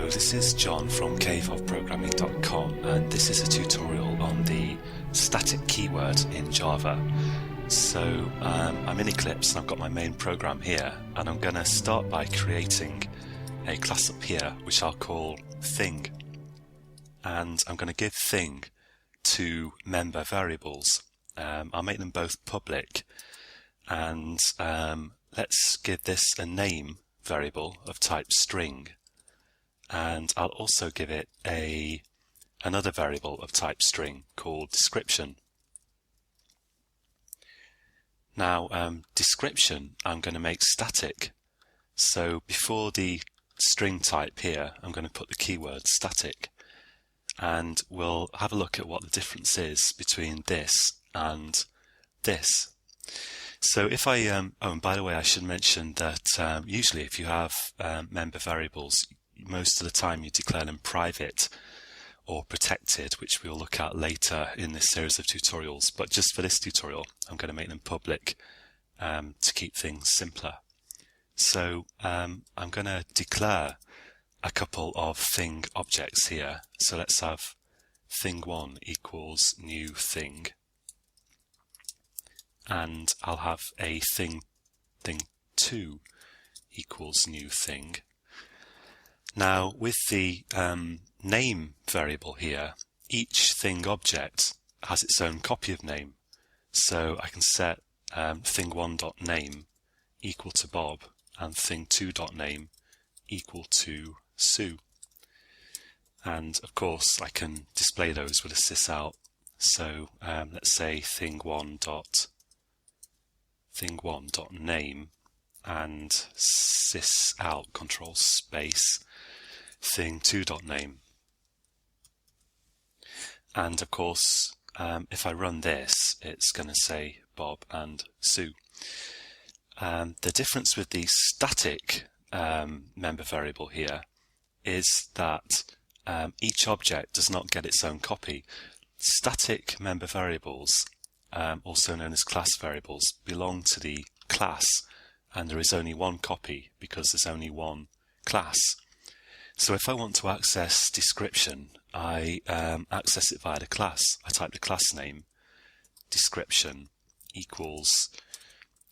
Hello, this is John from caveofprogramming.com, and this is a tutorial on the static keyword in Java. So I'm in Eclipse and I've got my main program here, and I'm going to start by creating a class up here which I'll call thing, and I'm going to give thing two member variables. I'll make them both public, and let's give this a name variable of type string, and I'll also give it another variable of type string called description. Now description I'm going to make static, so before the string type here I'm going to put the keyword static, and we'll have a look at what the difference is between this and this. So if I, oh, and by the way, I should mention that usually if you have member variables, most of the time you declare them private or protected, which we'll look at later in this series of tutorials. But just for this tutorial, I'm going to make them public to keep things simpler. So I'm going to declare a couple of thing objects here. So let's have thing1 equals new thing, and I'll have a thing2 equals new thing. Now with the name variable here, each thing object has its own copy of name, so I can set thing1.name equal to Bob and thing2.name equal to Sue, and of course I can display those with a sysout. So let's say thing1.name and sysout control space thing2.name, and of course if I run this it's going to say Bob and Sue. The difference with the static member variable here is that each object does not get its own copy. Static member variables, also known as class variables, belong to the class, and there is only one copy because there's only one class. So if I want to access description, I access it via the class. I type the class name, description equals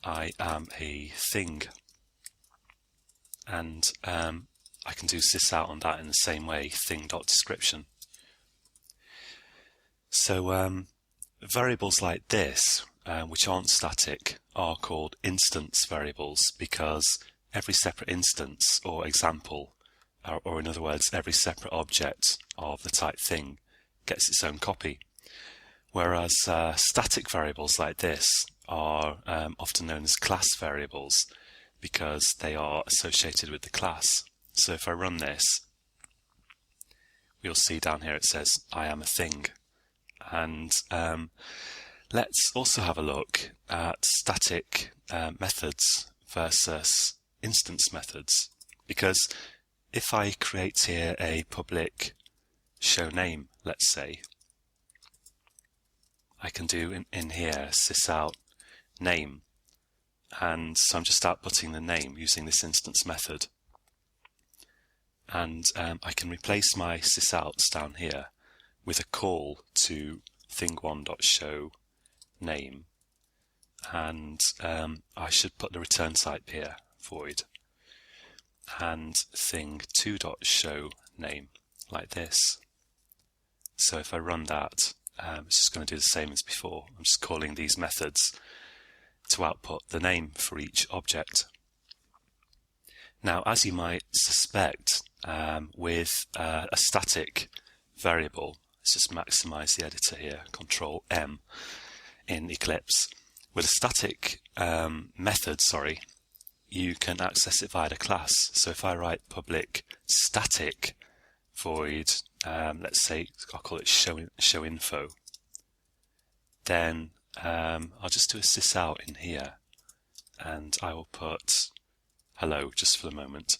I am a thing, and I can do sysout on that in the same way, thing.description. So variables like this, which aren't static, are called instance variables, because every separate instance or example, or in other words, every separate object of the type thing gets its own copy. Whereas static variables like this are often known as class variables because they are associated with the class. So if I run this, we'll see down here it says I am a thing. And let's also have a look at static methods versus instance methods, because if I create here a public show name, let's say, I can do in here sysout name, and so I'm just outputting the name using this instance method, and I can replace my sysouts down here with a call to thing1.show name, and I should put the return type here, void, and thing2.show name like this. So if I run that, it's just going to do the same as before. I'm just calling these methods to output the name for each object. Now, as you might suspect, with a static variable, let's just maximize the editor here, Control M in Eclipse. With a static method, you can access it via the class. So if I write public static void, let's say I'll call it show info, then I'll just do a sysout in here, and I will put hello just for the moment.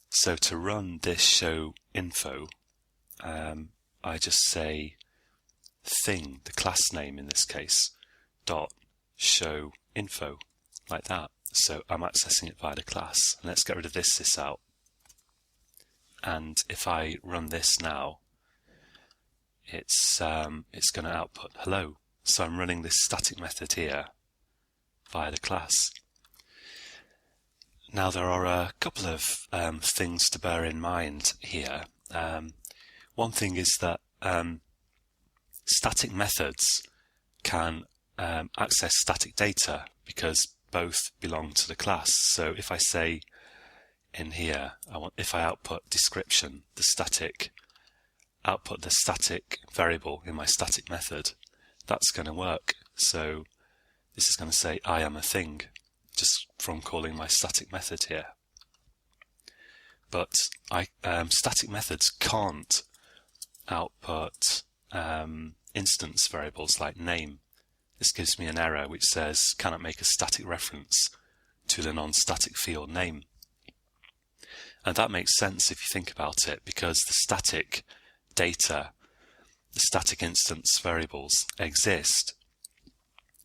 So to run this show info, I just say thing, the class name in this case, dot show info, like that. So I'm accessing it via the class. And let's get rid of this sysout. and if I run this now, it's going to output hello. So I'm running this static method here via the class. Now there are a couple of things to bear in mind here. One thing is that static methods can access static data because both belong to the class. So if I say in here, if I output description, output the static variable in my static method, that's going to work. So this is going to say I am a thing, just from calling my static method here. But static methods can't output instance variables like name. This gives me an error which says cannot make a static reference to the non-static field name. And that makes sense if you think about it, because the static data, the static instance variables exist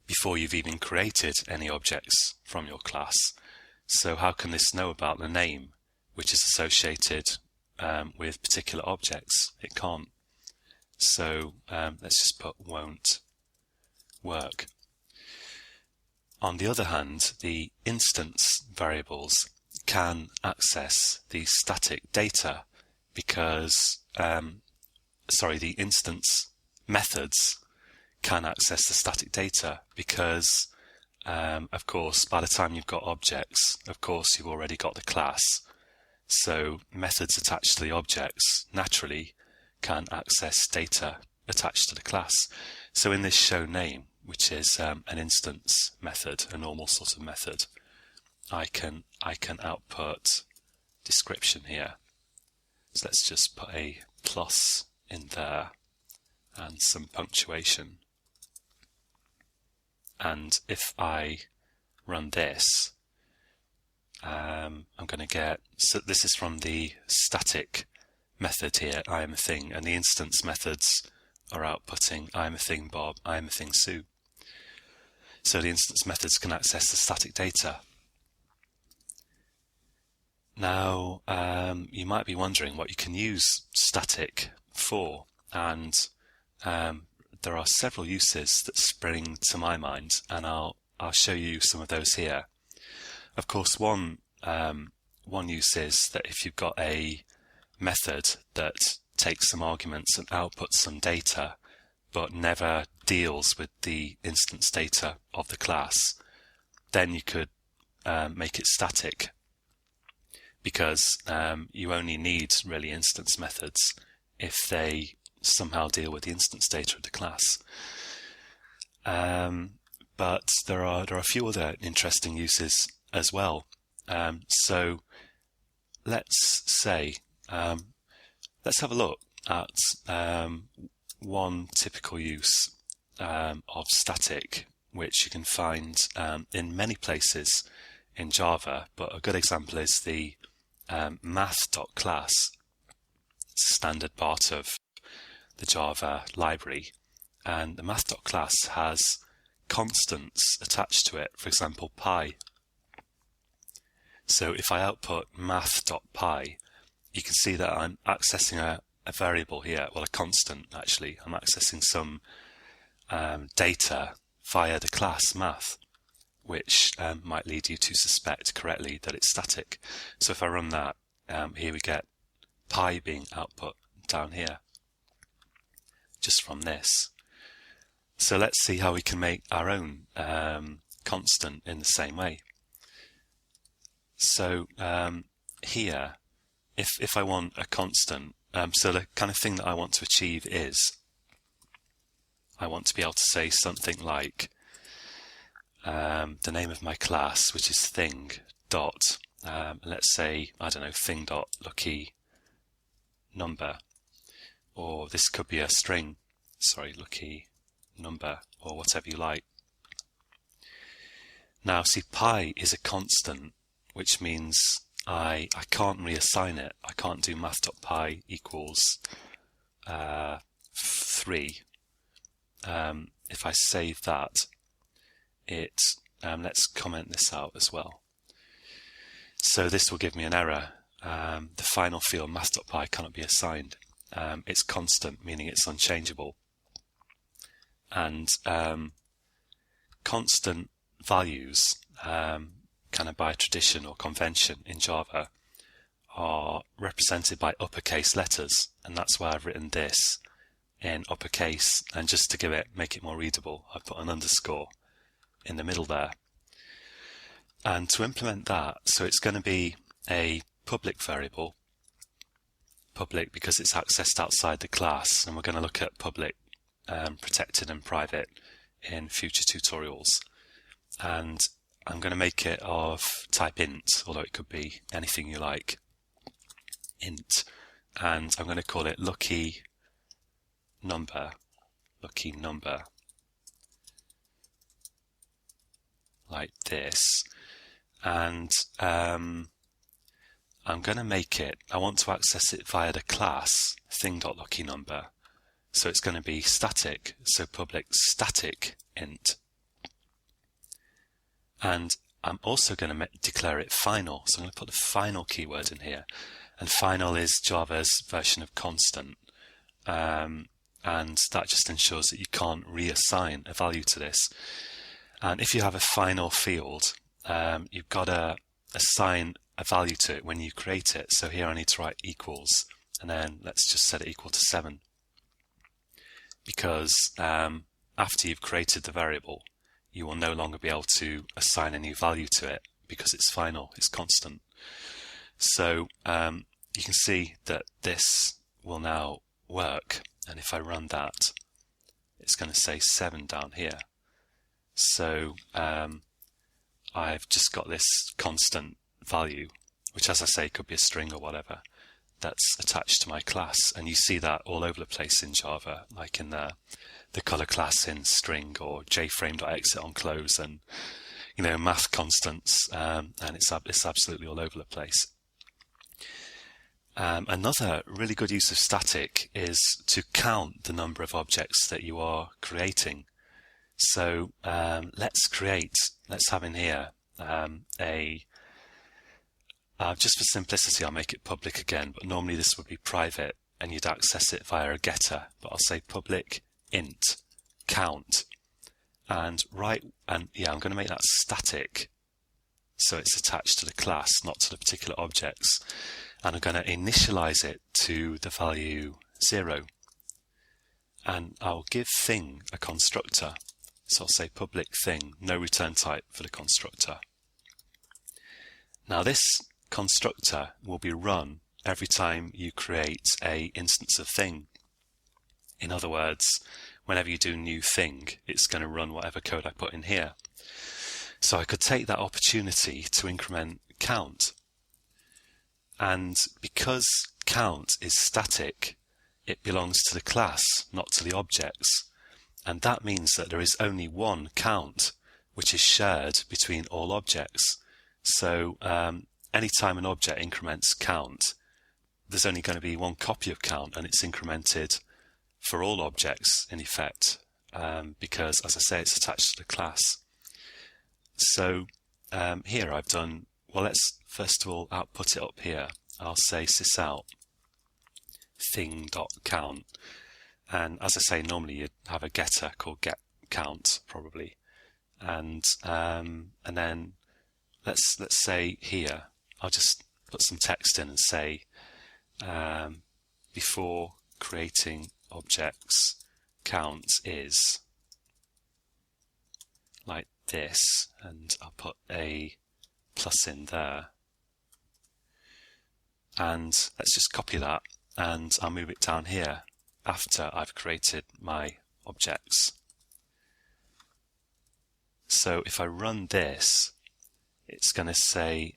before you've even created any objects from your class. So how can this know about the name which is associated with particular objects? It can't. So let's just put won't work. On the other hand, the instance variables can access the static data because, the instance methods can access the static data because, of course, by the time you've got objects, of course, you've already got the class. So methods attached to the objects naturally can access data attached to the class. So in this show name, which is an instance method, a normal sort of method, I can output description here. So let's just put a plus in there and some punctuation. And if I run this, I'm going to get, so this is from the static method here, I am a thing, and the instance methods are outputting I am a thing Bob, I am a thing Sue. So the instance methods can access the static data. Now, you might be wondering what you can use static for, and there are several uses that spring to my mind, and I'll show you some of those here. Of course, one use is that if you've got a method that takes some arguments and outputs some data, but never deals with the instance data of the class, then you could make it static, because you only need really instance methods if they somehow deal with the instance data of the class. But there are a few other interesting uses as well. So let's say let's have a look at one typical use of static, which you can find in many places in Java, but a good example is the math.class. It's a standard part of the Java library, and the math.class has constants attached to it, for example pi. So if I output math.pi, you can see that I'm accessing a variable here, well, a constant actually. I'm accessing some data via the class math, which might lead you to suspect correctly that it's static. So if I run that, here we get pi being output down here, just from this. So let's see how we can make our own constant in the same way. So here, if I want a constant, so the kind of thing that I want to achieve is I want to be able to say something like the name of my class, which is thing dot, let's say, I don't know, thing dot lucky number, or this could be a string, sorry, lucky number, or whatever you like. Now see, pi is a constant, which means I can't reassign it. I can't do math.pi equals 3. If I save that, let's comment this out as well. So this will give me an error. the final field math.py cannot be assigned. It's constant, meaning it's unchangeable. And constant values, kind of by tradition or convention in Java, are represented by uppercase letters, and that's why I've written this in uppercase. And just to make it more readable, I've put an underscore in the middle there. And to implement that, so it's going to be a public variable, public because it's accessed outside the class, and we're going to look at public, protected and private in future tutorials. And I'm going to make it of type int, although it could be anything you like. Int, and I'm going to call it lucky number, like this. And I'm going to make it, I want to access it via the class thing.luckynumber, so it's going to be static, so public static int. And I'm also going to declare it final, so I'm going to put the final keyword in here. And final is Java's version of constant, and that just ensures that you can't reassign a value to this. And if you have a final field, you've got to assign a value to it when you create it. So here I need to write equals, and then let's just set it equal to 7, because after you've created the variable, you will no longer be able to assign a new value to it because it's final, it's constant. So you can see that this will now work, and if I run that, it's going to say 7 down here. So I've just got this constant value, which, as I say, could be a string or whatever, that's attached to my class. And you see that all over the place in Java, like in the color class in string, or jframe.exit on close, and math constants, and it's absolutely all over the place. Another really good use of static is to count the number of objects that you are creating. So let's have in here just for simplicity, I'll make it public again, but normally this would be private and you'd access it via a getter, but I'll say public int count, and I'm going to make that static, so it's attached to the class, not to the particular objects. And I'm going to initialize it to the value 0. And I'll give thing a constructor. So I'll say public thing, no return type for the constructor. Now this constructor will be run every time you create an instance of thing. In other words, whenever you do new thing, it's going to run whatever code I put in here. So I could take that opportunity to increment count. And because count is static, it belongs to the class, not to the objects. And that means that there is only one count, which is shared between all objects. So anytime an object increments count, there's only going to be one copy of count, and it's incremented for all objects in effect, because, as I say, it's attached to the class. So here I've done, well, let's first of all output it up here. I'll say sysout thing.count, and as I say, normally you'd have a getter called getCount probably, and then let's say here I'll just put some text in and say before creating objects, count is like this, and I'll put a plus in there. And let's just copy that, and I'll move it down here after I've created my objects. So if I run this, it's going to say,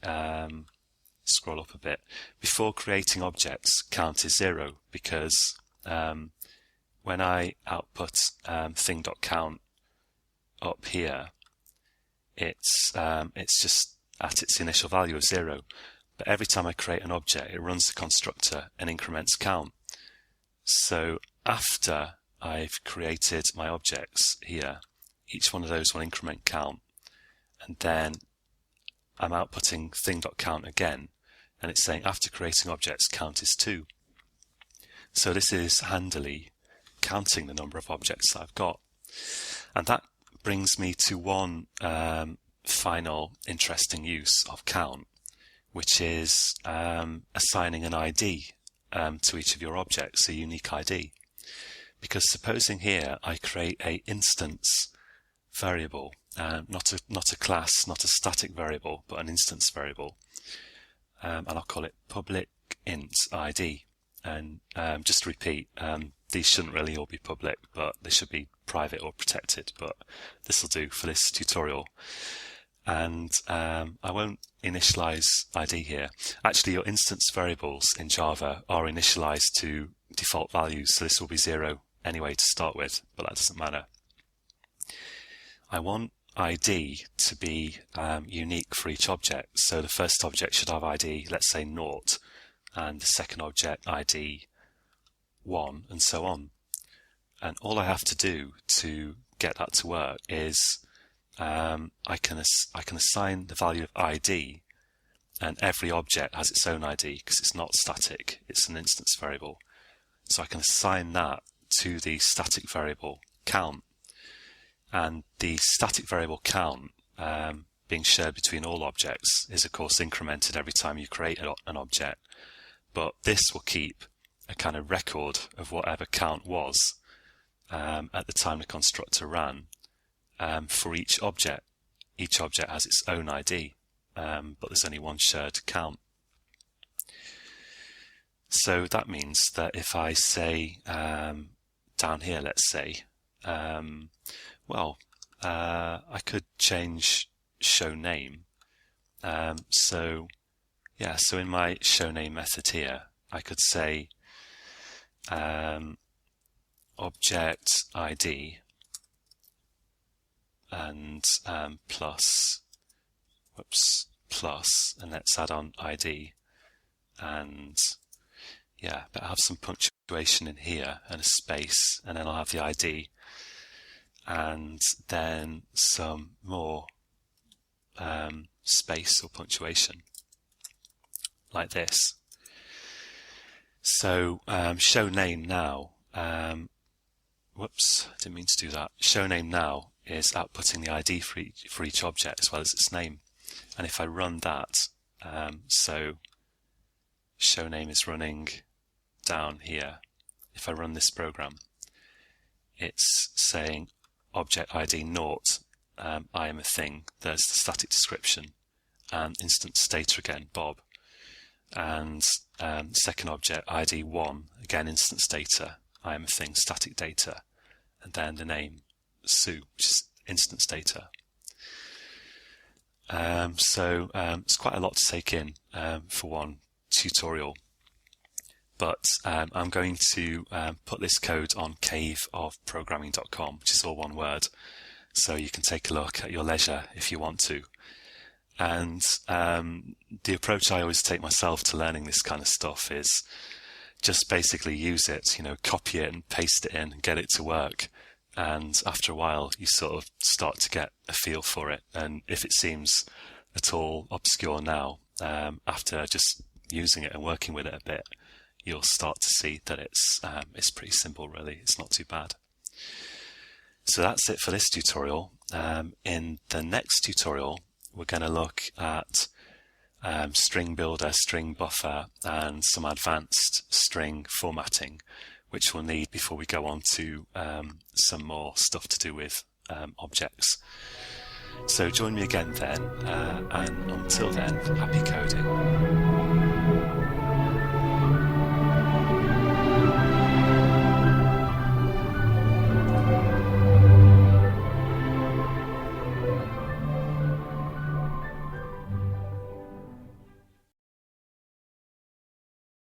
scroll up a bit, before creating objects, count is 0, because when I output thing.count up here, it's just at its initial value of 0. But every time I create an object, it runs the constructor and increments count. So after I've created my objects here, each one of those will increment count. And then I'm outputting thing.count again, and it's saying after creating objects, count is 2. So this is handily counting the number of objects that I've got. And that brings me to one final interesting use of count, which is assigning an ID to each of your objects, a unique ID. Because supposing here I create a instance variable, not a class, not a static variable, but an instance variable, and I'll call it public int ID. And just to repeat, these shouldn't really all be public, but they should be private or protected, but this will do for this tutorial. And I won't initialize ID here. Actually, your instance variables in Java are initialized to default values, so this will be 0 anyway to start with, but that doesn't matter. I want ID to be unique for each object. So the first object should have ID, let's say 0, and the second object ID 1, and so on. And all I have to do to get that to work is I can assign the value of ID, and every object has its own ID because it's not static, it's an instance variable. So I can assign that to the static variable count, and the static variable count being shared between all objects is of course incremented every time you create an object, but this will keep a kind of record of whatever count was at the time the constructor ran for each object. Each object has its own ID, but there's only one shared count. So that means that if I say down here, let's say, I could change show name. So in my show name method here, I could say object ID and plus, and let's add on ID, and but I'll have some punctuation in here and a space, and then I'll have the ID, and then some more space or punctuation like this. So show name now, didn't mean to do that. Show name now is outputting the ID for each object as well as its name. And if I run that, so show name is running down here. If I run this program, it's saying object ID 0, I am a thing, there's the static description, and instance data again, Bob. And second object ID 1, again instance data, I am a thing, static data, and then the name Sue, which is instance data. So it's quite a lot to take in for one tutorial, but I'm going to put this code on caveofprogramming.com, which is all one word, so you can take a look at your leisure if you want to. And the approach I always take myself to learning this kind of stuff is just basically use it, copy it and paste it in and get it to work. And after a while, you sort of start to get a feel for it. And if it seems at all obscure now, after just using it and working with it a bit, you'll start to see that it's pretty simple, really. It's not too bad. So that's it for this tutorial. In the next tutorial, we're going to look at string builder, string buffer, and some advanced string formatting, which we'll need before we go on to some more stuff to do with objects. So join me again then, and until then, happy coding.